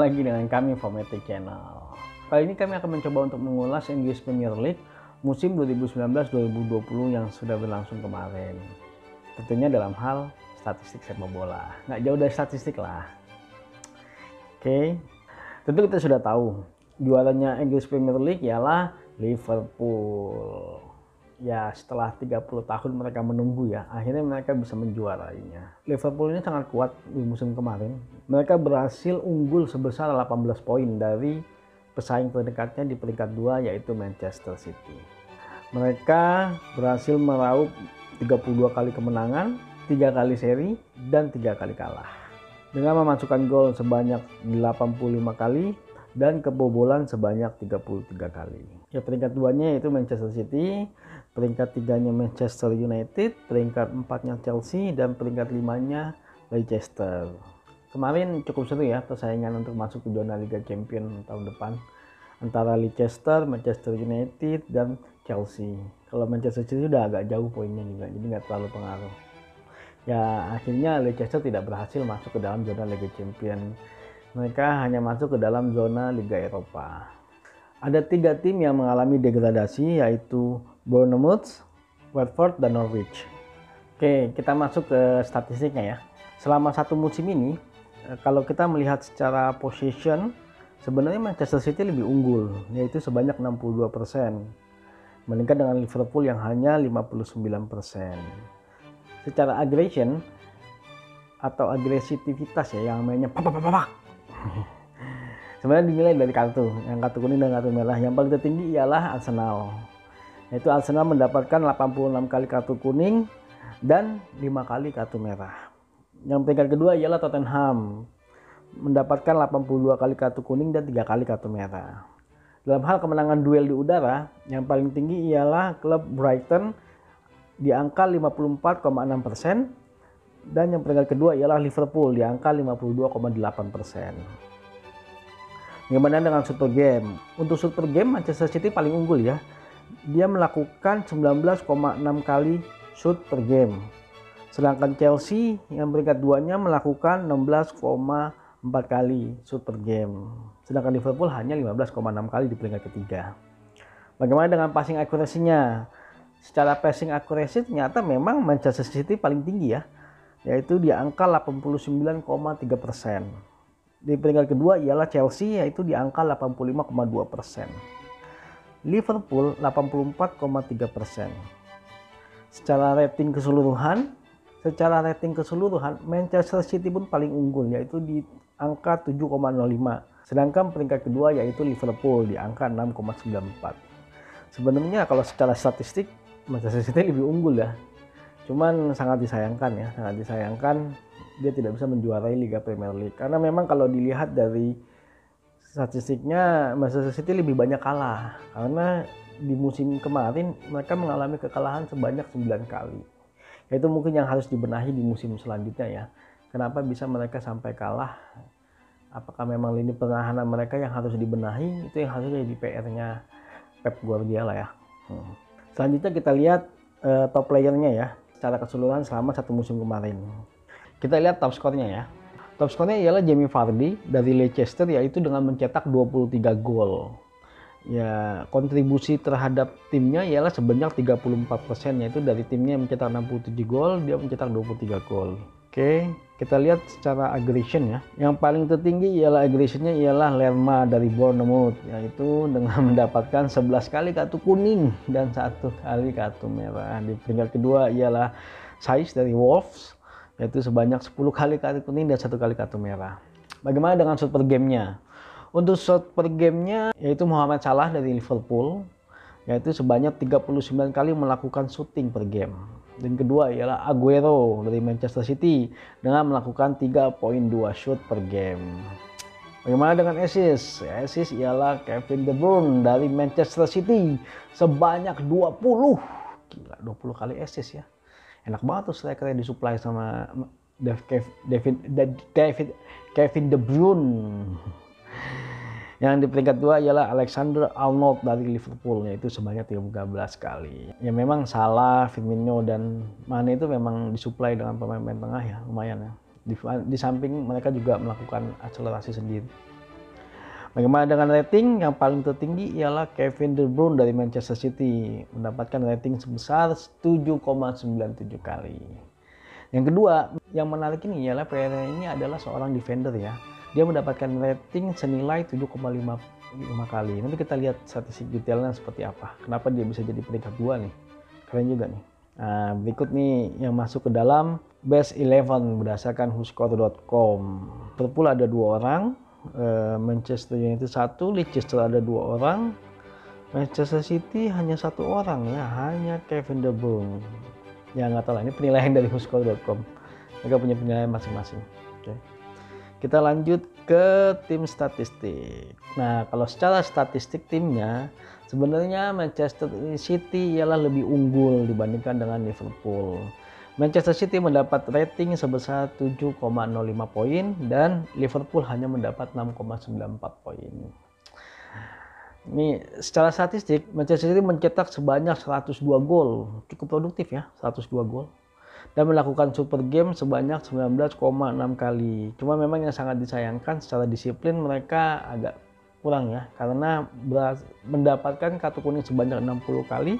lagi dengan kami Fometic Channel. Kali ini kami akan mencoba untuk mengulas English Premier League musim 2019-2020 yang sudah berlangsung kemarin. Tentunya dalam hal statistik sepak bola. Nggak jauh dari statistik lah. Oke, tentu kita sudah tahu juaranya English Premier League ialah Liverpool. Ya, setelah 30 tahun mereka menunggu ya, akhirnya mereka bisa menjuarainya. Liverpool ini sangat kuat di musim kemarin. Mereka berhasil unggul sebesar 18 poin dari pesaing terdekatnya di peringkat 2 yaitu Manchester City. Mereka berhasil meraup 32 kali kemenangan, 3 kali seri, dan 3 kali kalah. Dengan memasukkan gol sebanyak 85 kali dan kebobolan sebanyak 33 kali. Ya, peringkat 2-nya yaitu Manchester City, peringkat 3-nya Manchester United, peringkat 4-nya Chelsea, dan peringkat 5-nya Leicester. Kemarin cukup seru ya persaingan untuk masuk ke zona Liga Champions tahun depan antara Leicester, Manchester United, dan Chelsea. Kalau Manchester City sudah agak jauh poinnya juga, jadi nggak terlalu pengaruh. Ya, akhirnya Leicester tidak berhasil masuk ke dalam zona Liga Champions. Mereka hanya masuk ke dalam zona Liga Eropa. Ada 3 tim yang mengalami degradasi, yaitu Bournemouth, Watford, dan Norwich. Oke, kita masuk ke statistiknya ya. Selama satu musim ini, kalau kita melihat secara possession, sebenarnya Manchester City lebih unggul, yaitu sebanyak 62%. Meningkat dengan Liverpool yang hanya 59%. Secara aggression atau agresivitas ya, yang mainnya pak. Sebenarnya dinilai dari kartu, yang kartu kuning dan kartu merah. Yang paling tertinggi ialah Arsenal. Yaitu Arsenal mendapatkan 86 kali kartu kuning dan 5 kali kartu merah. Yang peringkat kedua ialah Tottenham, mendapatkan 82 kali kartu kuning dan 3 kali kartu merah. Dalam hal kemenangan duel di udara, yang paling tinggi ialah klub Brighton di angka 54,6%. Dan yang peringkat kedua ialah Liverpool di angka 52,8%. Bagaimana dengan shoot per game? Untuk shoot per game Manchester City paling unggul ya. Dia melakukan 19,6 kali shoot per game. Sedangkan Chelsea yang peringkat 2-nya melakukan 16,4 kali shoot per game. Sedangkan Liverpool hanya 15,6 kali di peringkat ketiga. Bagaimana dengan passing accuracy-nya? Secara passing accuracy ternyata memang Manchester City paling tinggi ya, yaitu di angka 89,3%. Di peringkat kedua ialah Chelsea, yaitu di angka 85,2%. Liverpool 84,3%. Secara rating keseluruhan, Manchester City pun paling unggul, yaitu di angka 7,05. Sedangkan peringkat kedua yaitu Liverpool di angka 6,94. Sebenarnya kalau secara statistik Manchester City lebih unggul ya. Cuman sangat disayangkan dia tidak bisa menjuarai Liga Premier League. Karena memang kalau dilihat dari statistiknya Manchester City lebih banyak kalah. Karena di musim kemarin mereka mengalami kekalahan sebanyak 9 kali. Itu mungkin yang harus dibenahi di musim selanjutnya ya. Kenapa bisa mereka sampai kalah? Apakah memang lini pertahanan mereka yang harus dibenahi? Itu yang harus jadi PR-nya Pep Guardiola ya. Selanjutnya kita lihat top playernya ya, secara keseluruhan selama satu musim kemarin. Kita lihat top skornya ya. Top skornya ialah Jamie Vardy dari Leicester, yaitu dengan mencetak 23 gol. Ya, kontribusi terhadap timnya ialah sebanyak 34%, yaitu dari timnya yang mencetak 67 gol, dia mencetak 23 gol. Oke, kita lihat secara aggression ya. Yang paling tertinggi ialah aggressionnya ialah Lerma dari Bournemouth, yaitu dengan mendapatkan 11 kali kartu kuning dan 1 kali kartu merah. Di peringkat kedua ialah Saiz dari Wolves, yaitu sebanyak 10 kali kartu kuning dan 1 kali kartu merah. Bagaimana dengan shot per gamenya? Untuk shot per gamenya yaitu Mohamed Salah dari Liverpool, yaitu sebanyak 39 kali melakukan shooting per game. Dan kedua ialah Aguero dari Manchester City dengan melakukan 3.2 shoot per game. Bagaimana dengan assist? Assist ialah Kevin De Bruyne dari Manchester City sebanyak 20. Gila, 20 kali assist ya. Enak banget tuh striker yang disuplai sama Kevin De Bruyne. Yang di peringkat 2 ialah Alexander Arnold dari Liverpool, yaitu sebanyak 13 kali. Ya memang Salah, Firmino, dan Mane itu memang disuplai dengan pemain-pemain tengah ya, lumayan ya. Di samping mereka juga melakukan akselerasi sendiri. Bagaimana dengan rating? Yang paling tertinggi ialah Kevin De Bruyne dari Manchester City, mendapatkan rating sebesar 7,97 kali. Yang kedua, yang menarik ini ialah player ini adalah seorang defender ya. Dia mendapatkan rating senilai 7,5 kali. Nanti kita lihat statistik detailnya seperti apa. Kenapa dia bisa jadi peringkat 2 nih. Keren juga nih. Nah, berikut nih yang masuk ke dalam Best 11 berdasarkan WhoScored.com. Liverpool ada 2 orang. Manchester United 1, Leicester ada 2 orang, Manchester City hanya 1 orang ya, hanya Kevin De Bruyne. Ya nggak tahu lah, ini penilaian dari WhoScored.com. Mereka punya penilaian masing-masing. Oke. Kita lanjut ke tim statistik. Nah, kalau secara statistik timnya, sebenarnya Manchester City ialah lebih unggul dibandingkan dengan Liverpool. Manchester City mendapat rating sebesar 7,05 poin dan Liverpool hanya mendapat 6,94 poin. Ini secara statistik Manchester City mencetak sebanyak 102 gol, cukup produktif ya, 102 gol. Dan melakukan super game sebanyak 19,6 kali. Cuma memang yang sangat disayangkan secara disiplin mereka agak kurang ya, karena mendapatkan kartu kuning sebanyak 60 kali.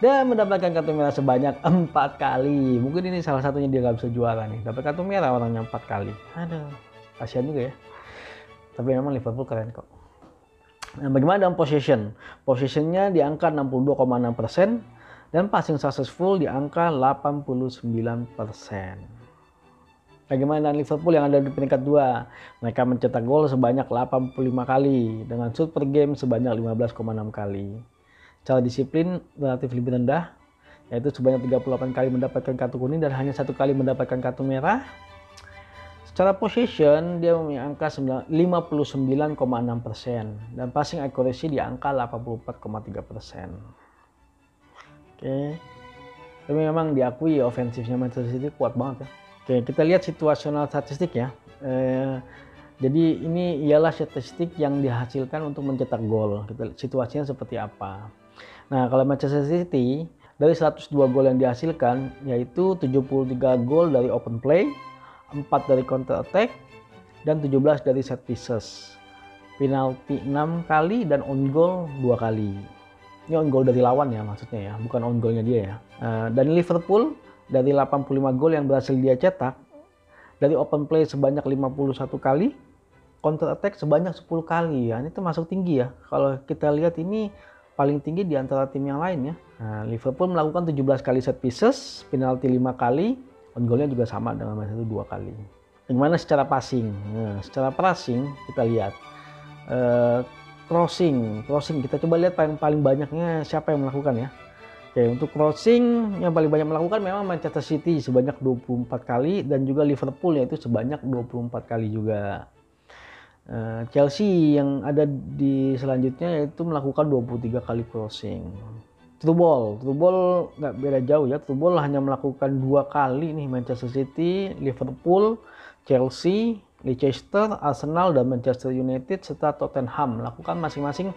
Dan mendapatkan kartu merah sebanyak 4 kali. Mungkin ini salah satunya dia nggak bisa juara nih. Dapat kartu merah orangnya 4 kali. Aduh, kasihan juga ya. Tapi memang Liverpool keren kok. Nah, bagaimana dengan possession? Possessionnya di angka 62,6% dan passing successful di angka 89%. Bagaimana dengan Liverpool yang ada di peringkat 2? Mereka mencetak gol sebanyak 85 kali dengan shoot per game sebanyak 15,6 kali. Secara disiplin relatif lebih rendah, yaitu sebanyak 38 kali mendapatkan kartu kuning dan hanya 1 kali mendapatkan kartu merah. Secara possession, dia memiliki angka 59,6% dan passing accuracy di angka 84,3%. Oke. Tapi memang diakui ofensifnya Manchester City kuat banget ya. Oke, kita lihat situasional statistik ya. Jadi ini ialah statistik yang dihasilkan untuk mencetak gol. Situasinya seperti apa? Nah, kalau Manchester City dari 102 gol yang dihasilkan yaitu 73 gol dari open play, 4 dari counter attack, dan 17 dari set pieces. Penalti 6 kali dan on goal 2 kali. Ini on goal dari lawan ya maksudnya ya, bukan on goalnya dia ya. Dan Liverpool dari 85 gol yang berhasil dia cetak, dari open play sebanyak 51 kali, counter attack sebanyak 10 kali ya. Ini termasuk tinggi ya. Kalau kita lihat ini paling tinggi di antara tim yang lain ya. Nah, Liverpool melakukan 17 kali set pieces, penalti 5 kali, on goalnya juga sama dengan Manchester 2 kali. Bagaimana secara passing? Nah, secara passing kita lihat crossing kita coba lihat paling banyaknya siapa yang melakukan ya. Oke, untuk crossing yang paling banyak melakukan memang Manchester City sebanyak 24 kali dan juga Liverpool yaitu sebanyak 24 kali juga. Chelsea yang ada di selanjutnya yaitu melakukan 23 kali crossing. Through ball nggak beda jauh ya. Through ball hanya melakukan 2 kali nih Manchester City, Liverpool, Chelsea, Leicester, Arsenal dan Manchester United serta Tottenham melakukan masing-masing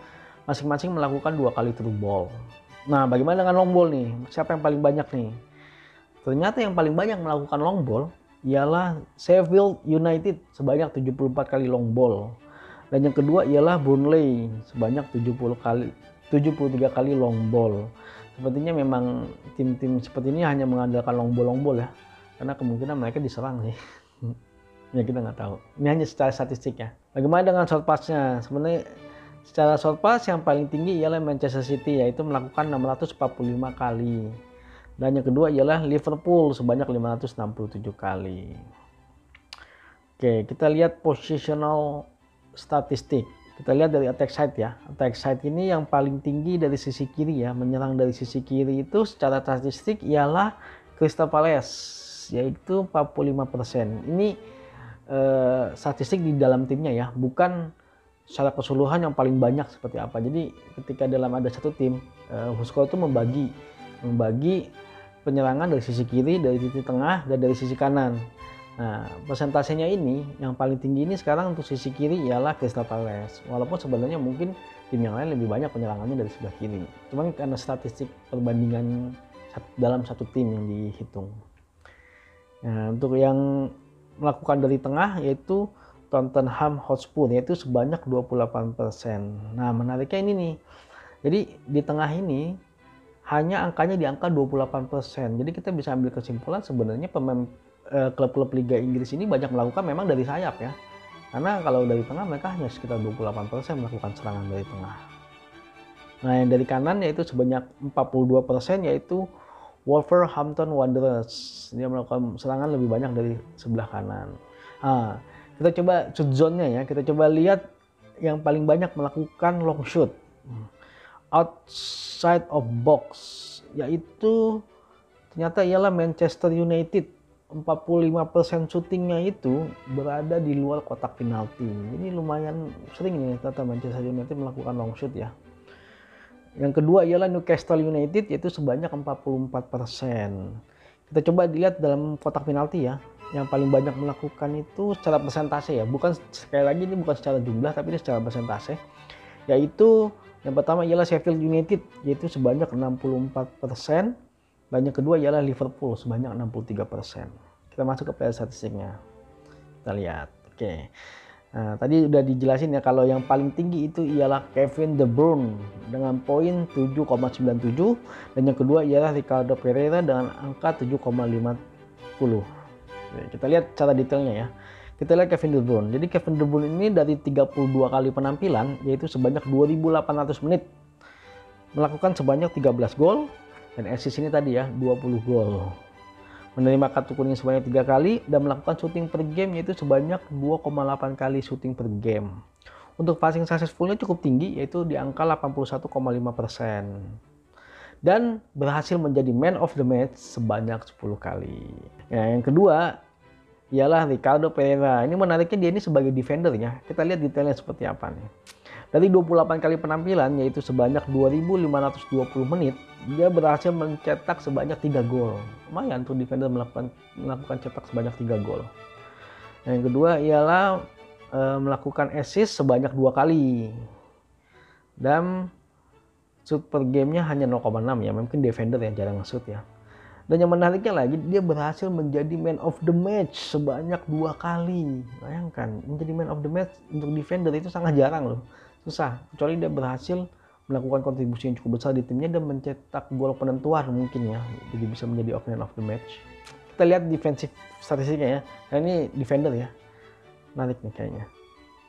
melakukan 2 kali through ball. Nah, bagaimana dengan long ball nih? Siapa yang paling banyak nih? Ternyata yang paling banyak melakukan long ball ialah Sheffield United sebanyak 74 kali long ball. Dan yang kedua ialah Burnley sebanyak 73 kali long ball. Sepertinya memang tim-tim seperti ini hanya mengandalkan long ball ya. Karena kemungkinan mereka diserang sih. Ya kita nggak tahu. Ini hanya secara statistik ya. Bagaimana dengan short pass-nya? Sebenarnya secara short pass yang paling tinggi ialah Manchester City yaitu melakukan 645 kali. Dan yang kedua ialah Liverpool sebanyak 567 kali. Oke, kita lihat positional statistik. Kita lihat dari attack side ya. Attack side ini yang paling tinggi dari sisi kiri ya. Menyerang dari sisi kiri itu secara statistik ialah Crystal Palace yaitu 45%. Ini statistik di dalam timnya ya, bukan secara keseluruhan yang paling banyak seperti apa. Jadi ketika dalam ada satu tim, WhoScored itu membagi penyerangan dari sisi kiri, dari sisi tengah, dan dari sisi kanan. Nah, persentasenya ini yang paling tinggi ini sekarang untuk sisi kiri ialah Crystal Palace. Walaupun sebenarnya mungkin tim yang lain lebih banyak penyerangannya dari sebelah kiri. Cuman karena statistik perbandingan dalam satu tim yang dihitung. Nah, untuk yang melakukan dari tengah yaitu Tottenham Hotspur, yaitu sebanyak 28%. Nah, menariknya ini nih. Jadi di tengah ini hanya angkanya di angka 28%. Jadi kita bisa ambil kesimpulan sebenarnya pemain klub-klub Liga Inggris ini banyak melakukan memang dari sayap ya. Karena kalau dari tengah mereka hanya sekitar 28% melakukan serangan dari tengah. Nah, yang dari kanan yaitu sebanyak 42% yaitu Wolverhampton Wanderers. Dia melakukan serangan lebih banyak dari sebelah kanan. Nah, kita coba shoot zone-nya ya. Kita coba lihat yang paling banyak melakukan long shoot outside of box, yaitu ternyata ialah Manchester United. 45% syutingnya itu berada di luar kotak penalti. Jadi lumayan sering nih ternyata Manchester United melakukan long shoot ya. Yang kedua ialah Newcastle United, yaitu sebanyak 44%. Kita coba dilihat dalam kotak penalti ya. Yang paling banyak melakukan itu secara persentase ya. Bukan, sekali lagi ini bukan secara jumlah tapi ini secara persentase. Yaitu yang pertama ialah Sheffield United, yaitu sebanyak 64%. Dan yang kedua ialah Liverpool sebanyak 63%. Kita masuk ke player statistiknya. Kita lihat. Oke. Nah, tadi udah dijelasin ya kalau yang paling tinggi itu ialah Kevin De Bruyne dengan poin 7,97 dan yang kedua ialah Ricardo Pereira dengan angka 7,50. Kita lihat cara detailnya ya. Kita lihat Kevin De Bruyne. Jadi Kevin De Bruyne ini dari 32 kali penampilan yaitu sebanyak 2.800 menit melakukan sebanyak 13 gol. Dan assist ini tadi ya 20 gol. Menerima kartu kuning sebanyak 3 kali dan melakukan shooting per game yaitu sebanyak 2,8 kali shooting per game. Untuk passing successfulnya cukup tinggi yaitu di angka 81,5%. Dan berhasil menjadi man of the match sebanyak 10 kali. Ya, yang kedua ialah Ricardo Pereira. Ini menariknya dia ini sebagai defender ya. Kita lihat detailnya seperti apa nih. Dari 28 kali penampilan yaitu sebanyak 2.520 menit, dia berhasil mencetak sebanyak 3 gol. Lumayan tuh defender melakukan cetak sebanyak 3 gol. Yang kedua ialah melakukan assist sebanyak 2 kali. Dan shoot per gamenya hanya 0,6 ya, mungkin defender yang jarang nge-shoot ya. Dan yang menariknya lagi, dia berhasil menjadi man of the match sebanyak 2 kali. Bayangkan, menjadi man of the match untuk defender itu sangat jarang loh. Susah, kecuali dia berhasil melakukan kontribusi yang cukup besar di timnya dan mencetak gol penentuan mungkin ya. Jadi bisa menjadi man of the match. Kita lihat defensive statistiknya ya. Nah, ini defender ya. Menarik nih kayaknya.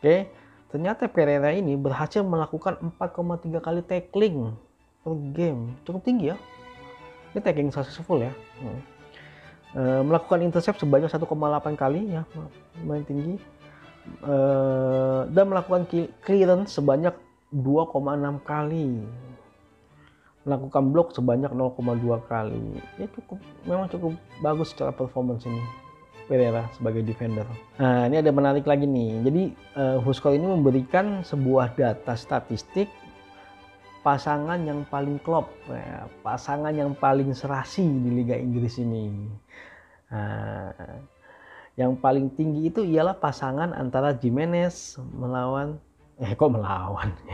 Oke, ternyata Pereira ini berhasil melakukan 4,3 kali tackling per game. Cukup tinggi ya. Ini tackling successful ya. Melakukan intercept sebanyak 1,8 kali ya, lumayan tinggi. Dan melakukan clearance sebanyak 2,6 kali. Melakukan blok sebanyak 0,2 kali. Ya memang cukup bagus secara performance ini Pereira sebagai defender. Nah, ini ada menarik lagi nih. Jadi WhoScored ini memberikan sebuah data statistik pasangan yang paling klop, ya, pasangan yang paling serasi di Liga Inggris ini. Nah, yang paling tinggi itu ialah pasangan antara Jimenez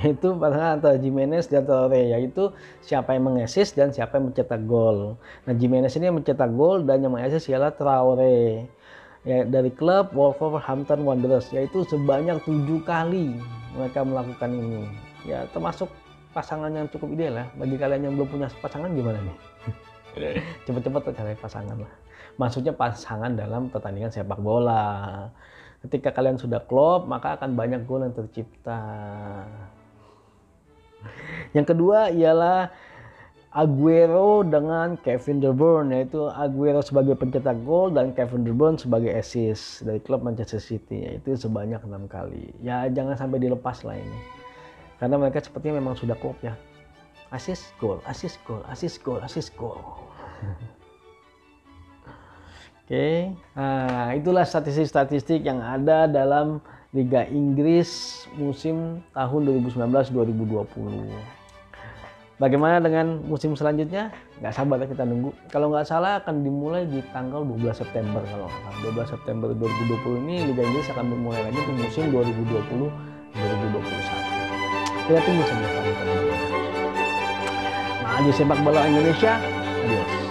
itu pasangan antara Jimenez dan Traore, yaitu siapa yang mengassist dan siapa yang mencetak gol. Nah, Jimenez ini yang mencetak gol dan yang mengassist ialah Traore ya, dari klub Wolverhampton Wanderers, yaitu sebanyak 7 kali mereka melakukan ini. Ya, termasuk pasangan yang cukup ideal ya. Bagi kalian yang belum punya pasangan gimana nih? Cepet-cepet cari pasangan lah. Maksudnya pasangan dalam pertandingan sepak bola. Ketika kalian sudah klop, maka akan banyak gol yang tercipta. Yang kedua ialah Aguero dengan Kevin De Bruyne, yaitu Aguero sebagai pencetak gol dan Kevin De Bruyne sebagai assist dari klub Manchester City, yaitu sebanyak 6 kali. Ya jangan sampai dilepas lah ini. Karena mereka sepertinya memang sudah klop ya. Assist gol, assist gol, assist gol, assist gol. Oke, nah itulah statistik-statistik yang ada dalam Liga Inggris musim tahun 2019-2020. Bagaimana dengan musim selanjutnya? Nggak sabar ya kita nunggu. Kalau nggak salah akan dimulai di tanggal 12 September. Kalau 12 September 2020 ini Liga Inggris akan dimulai lagi untuk musim 2020-2021. Kita tunggu saja. Maju sepak bola Indonesia. Adios.